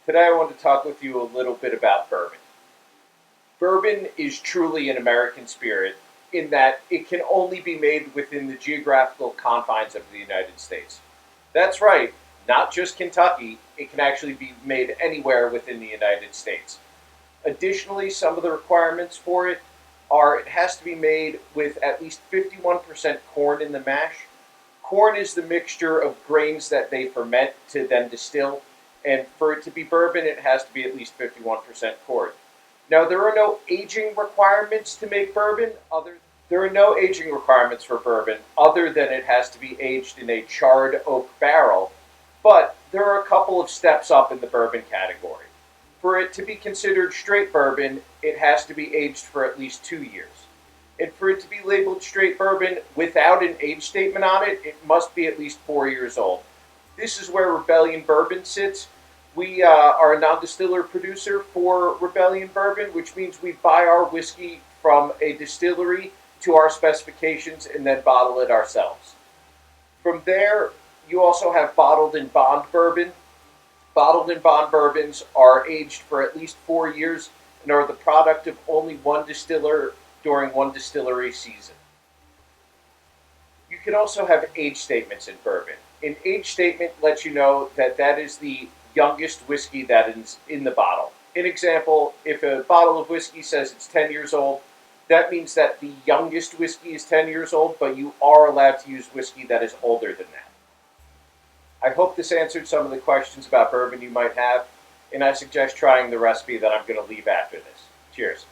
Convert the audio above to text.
Today I want to talk with you a little bit about bourbon. Bourbon is truly an American spirit in that it can only be made within the geographical confines of the United States. That's right, not just Kentucky, it can actually be made anywhere within the United States. Additionally, some of the requirements for it are it has to be made with at least 51% corn in the mash. Corn is the mixture of grains that they ferment to then distill, and for it to be bourbon, it has to be at least 51% corn. Now, there are no aging requirements to make bourbon. There are no aging requirements for bourbon other than it has to be aged in a charred oak barrel, but there are a couple of steps up in the bourbon category. For it to be considered straight bourbon, it has to be aged for at least 2 years. And for it to be labeled straight bourbon without an age statement on it, it must be at least 4 years old. This is where Rebellion Bourbon sits. We are a non-distiller producer for Rebellion Bourbon, which means we buy our whiskey from a distillery to our specifications and then bottle it ourselves. From there, you also have bottled and bond bourbon. Bottled and bond bourbons are aged for at least 4 years and are the product of only one distiller during one distillery season. You can also have age statements in bourbon. An age statement lets you know that that is the youngest whiskey that is in the bottle. An example, if a bottle of whiskey says it's 10 years old, that means that the youngest whiskey is 10 years old, but you are allowed to use whiskey that is older than that. I hope this answered some of the questions about bourbon you might have, and I suggest trying the recipe that I'm going to leave after this. Cheers.